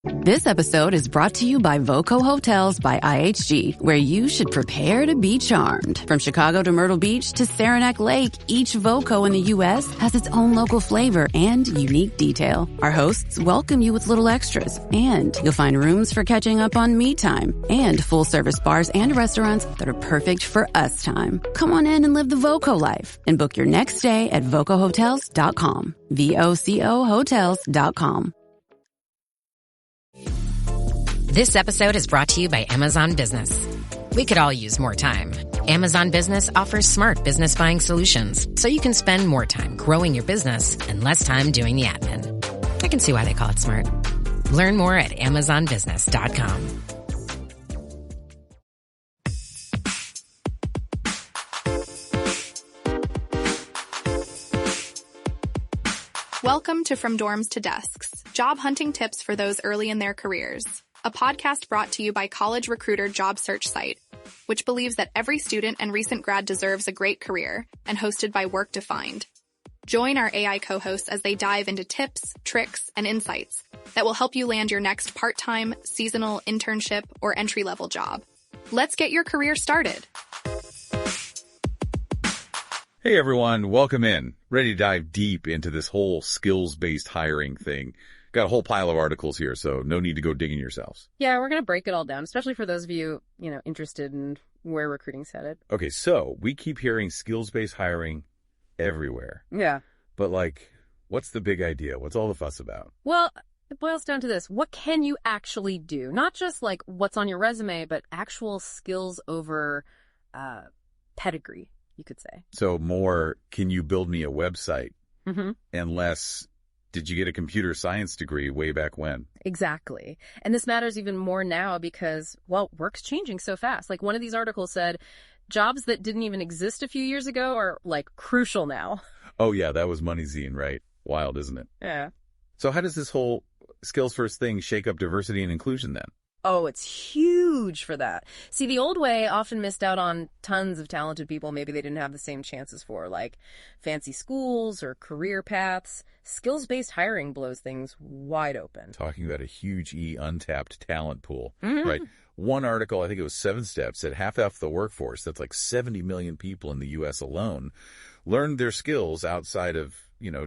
This episode is brought to you by Voco Hotels by IHG, where you should prepare to be charmed. From Chicago to Myrtle Beach to Saranac Lake, each Voco in the U.S. has its own local flavor and unique detail. Our hosts welcome you with little extras, and you'll find rooms for catching up on me time and full-service bars and restaurants that are perfect for us time. Come on in and live the Voco life and book your next stay at VocoHotels.com. VOCO Hotels.com. This episode is brought to you by Amazon Business. We could all use more time. Amazon Business offers smart business buying solutions, so you can spend more time growing your business and less time doing the admin. I can see why they call it smart. Learn more at AmazonBusiness.com. Welcome to From Dorms to Desks, job hunting tips for those early in their careers. A podcast brought to you by College Recruiter job search site, which believes that every student and recent grad deserves a great career, and hosted by Work Defined. Join our AI co-hosts as they dive into tips, tricks, and insights that will help you land your next part-time, seasonal, internship, or entry-level job. Let's get your career started. Hey everyone, welcome in. Ready to dive deep into this whole skills-based hiring thing. Got a whole pile of articles here, so no need to go digging yourselves. Yeah, we're going to break it all down, especially for those of you, interested in where recruiting's headed. Okay, so we keep hearing skills-based hiring everywhere. Yeah. But what's the big idea? What's all the fuss about? Well, it boils down to this. What can you actually do? Not just what's on your resume, but actual skills over pedigree, you could say. So more, can you build me a website? Mm-hmm. And less, did you get a computer science degree way back when? Exactly. And this matters even more now because, work's changing so fast. One of these articles said jobs that didn't even exist a few years ago are, crucial now. Oh, yeah, that was Money Zine, right? Wild, isn't it? Yeah. So how does this whole skills first thing shake up diversity and inclusion then? Oh, it's huge for that. See, the old way often missed out on tons of talented people maybe they didn't have the same chances for, like fancy schools or career paths. Skills-based hiring blows things wide open. Talking about a huge untapped talent pool, Mm-hmm. right? One article, I think it was 7 Steps, said half the workforce, that's 70 million people in the U.S. alone, learned their skills outside of,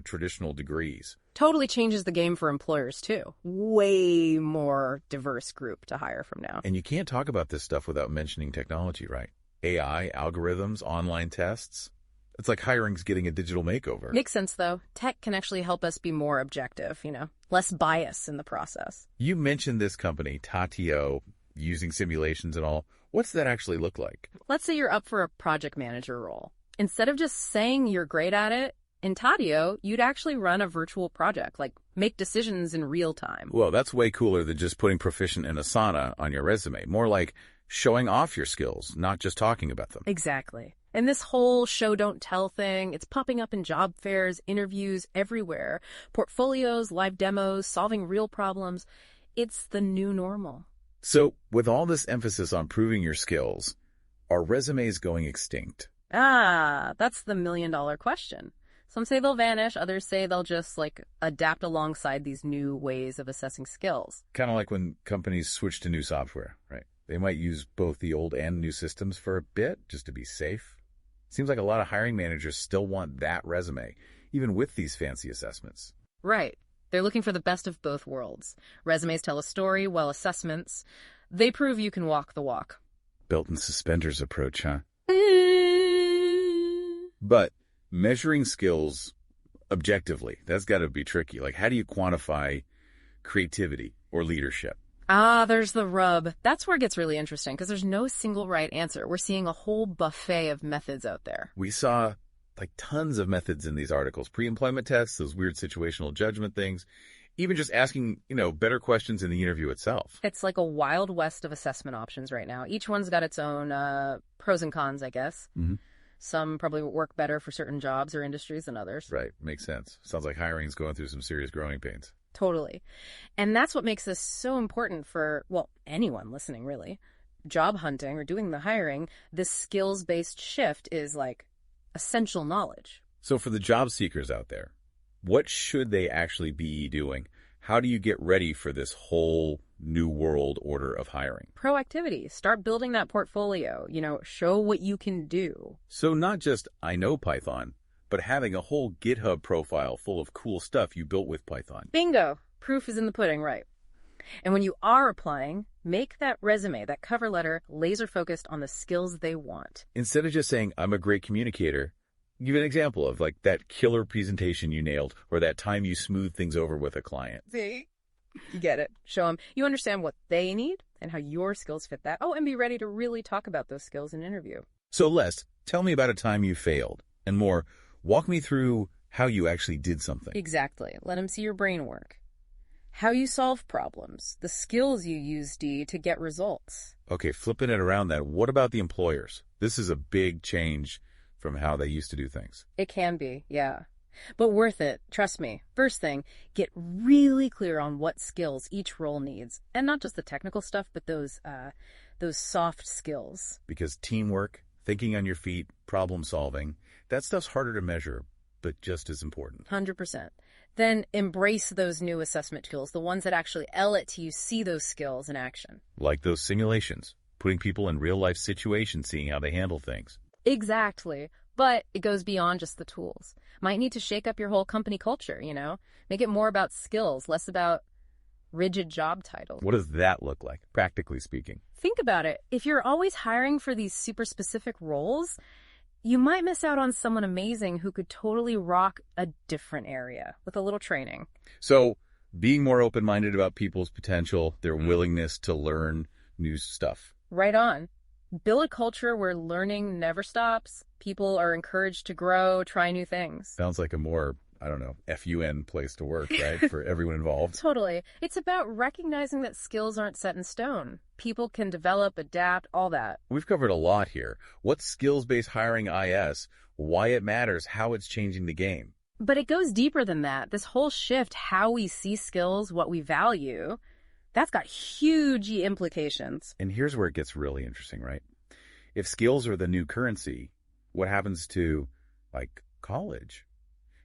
traditional degrees. Totally changes the game for employers, too. Way more diverse group to hire from now. And you can't talk about this stuff without mentioning technology, right? AI, algorithms, online tests. It's like hiring's getting a digital makeover. Makes sense, though. Tech can actually help us be more objective, less bias in the process. You mentioned this company, Tatio, using simulations and all. What's that actually look like? Let's say you're up for a project manager role. Instead of just saying you're great at it, in Tatio, you'd actually run a virtual project, make decisions in real time. Well, that's way cooler than just putting proficient in Asana on your resume. More like showing off your skills, not just talking about them. Exactly. And this whole show don't tell thing, it's popping up in job fairs, interviews, everywhere. Portfolios, live demos, solving real problems. It's the new normal. So, with all this emphasis on proving your skills, are resumes going extinct? That's the million-dollar question. Some say they'll vanish, others say they'll just, adapt alongside these new ways of assessing skills. Kind of like when companies switch to new software, right? They might use both the old and new systems for a bit, just to be safe. Seems like a lot of hiring managers still want that resume, even with these fancy assessments. Right. They're looking for the best of both worlds. Resumes tell a story, while assessments, they prove you can walk the walk. Built-in suspenders approach, huh? But measuring skills objectively, that's got to be tricky. How do you quantify creativity or leadership? There's the rub. That's where it gets really interesting, because there's no single right answer. We're seeing a whole buffet of methods out there. We saw tons of methods in these articles. Pre-employment tests, those weird situational judgment things, even just asking, better questions in the interview itself. It's like a wild west of assessment options right now. Each one's got its own pros and cons, I guess. Mm-hmm. Some probably work better for certain jobs or industries than others. Right. Makes sense. Sounds like hiring's going through some serious growing pains. Totally. And that's what makes this so important for, anyone listening, really. Job hunting or doing the hiring, this skills-based shift is essential knowledge. So for the job seekers out there, what should they actually be doing? how do you get ready for this whole new world order of hiring? Proactivity. Start building that portfolio. Show what you can do. So not just I know Python, but having a whole GitHub profile full of cool stuff you built with Python. Bingo. Proof is in the pudding, right? And when you are applying, make that resume, that cover letter, laser focused on the skills they want. Instead of just saying, I'm a great communicator, give an example of like that killer presentation you nailed or that time you smoothed things over with a client. See? You get it. Show them you understand what they need and how your skills fit that. Oh, and be ready to really talk about those skills in an interview. So Les, tell me about a time you failed. And more, walk me through how you actually did something. Exactly. Let them see your brain work. How you solve problems, the skills you use, D, to get results. Okay, flipping it around then, what about the employers? This is a big change from how they used to do things. It can be, yeah. But worth it, trust me. First thing, get really clear on what skills each role needs. And not just the technical stuff, but those soft skills. Because teamwork, thinking on your feet, problem solving, that stuff's harder to measure, but just as important. 100%. Then embrace those new assessment tools, the ones that actually let you see those skills in action. Like those simulations, putting people in real-life situations, seeing how they handle things. Exactly. But it goes beyond just the tools. Might need to shake up your whole company culture, Make it more about skills, less about rigid job titles. What does that look like, practically speaking? Think about it. If you're always hiring for these super specific roles, you might miss out on someone amazing who could totally rock a different area with a little training. So being more open-minded about people's potential, their willingness to learn new stuff. Right on. Build a culture where learning never stops. People are encouraged to grow, try new things. Sounds like a more, FUN place to work, right? For everyone involved. Totally. It's about recognizing that skills aren't set in stone. People can develop, adapt, all that. We've covered a lot here. What's skills-based hiring IS, why it matters, how it's changing the game. But it goes deeper than that. This whole shift, how we see skills, what we value, that's got huge implications. And here's where it gets really interesting, right? If skills are the new currency, what happens to, college?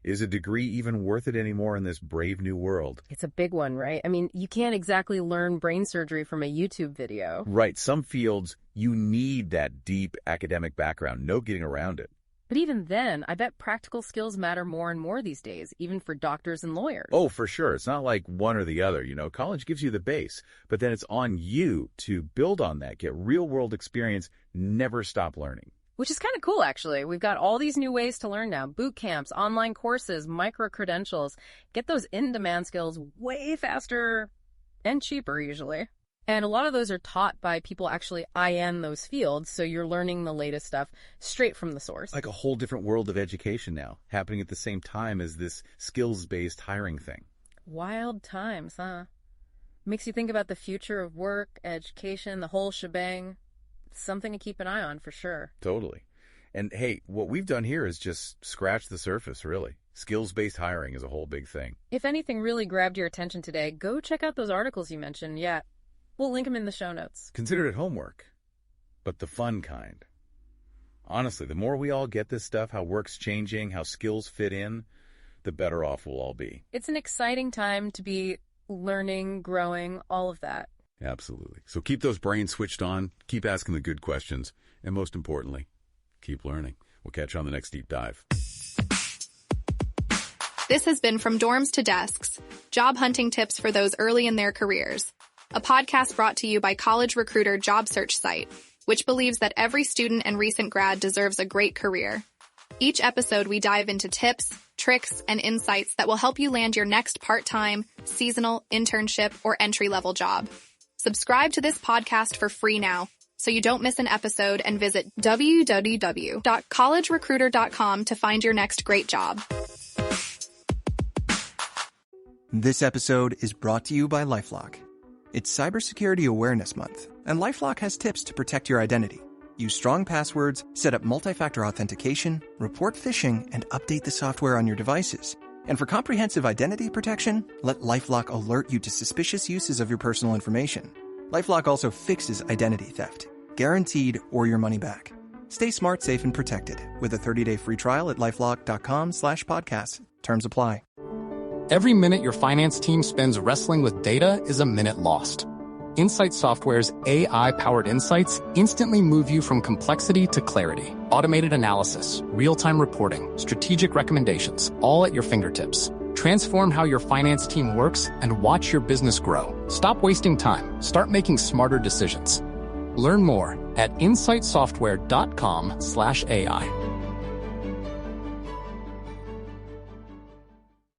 Is a degree even worth it anymore in this brave new world? It's a big one, right? I mean, you can't exactly learn brain surgery from a YouTube video. Right. Some fields, you need that deep academic background. No getting around it. But even then, I bet practical skills matter more and more these days, even for doctors and lawyers. Oh, for sure. It's not like one or the other. College gives you the base, but then it's on you to build on that, get real-world experience, never stop learning. Which is kind of cool, actually. We've got all these new ways to learn now. Boot camps, online courses, micro-credentials. Get those in-demand skills way faster and cheaper, usually. And a lot of those are taught by people actually in those fields, so you're learning the latest stuff straight from the source. Like a whole different world of education now, happening at the same time as this skills-based hiring thing. Wild times, huh? Makes you think about the future of work, education, the whole shebang. Something to keep an eye on for sure. Totally. And hey, what we've done here is just scratch the surface, really. Skills-based hiring is a whole big thing. If anything really grabbed your attention today, go check out those articles you mentioned. Yeah, we'll link them in the show notes. Consider it homework, but the fun kind. Honestly, the more we all get this stuff, how work's changing, how skills fit in, the better off we'll all be. It's an exciting time to be learning, growing, all of that. Absolutely. So keep those brains switched on, keep asking the good questions, and most importantly, keep learning. We'll catch you on the next deep dive. This has been From Dorms to Desks, job hunting tips for those early in their careers. A podcast brought to you by College Recruiter job search site, which believes that every student and recent grad deserves a great career. Each episode, we dive into tips, tricks, and insights that will help you land your next part-time, seasonal, internship, or entry-level job. Subscribe to this podcast for free now, so you don't miss an episode, and visit www.collegerecruiter.com to find your next great job. This episode is brought to you by LifeLock. It's Cybersecurity Awareness Month, and LifeLock has tips to protect your identity. Use strong passwords, set up multi-factor authentication, report phishing, and update the software on your devices. And for comprehensive identity protection, let LifeLock alert you to suspicious uses of your personal information. LifeLock also fixes identity theft, guaranteed or your money back. Stay smart, safe, and protected with a 30-day free trial at LifeLock.com/podcast. Terms apply. Every minute your finance team spends wrestling with data is a minute lost. Insight Software's AI-powered insights instantly move you from complexity to clarity. Automated analysis, real-time reporting, strategic recommendations, all at your fingertips. Transform how your finance team works and watch your business grow. Stop wasting time. Start making smarter decisions. Learn more at insightsoftware.com/AI.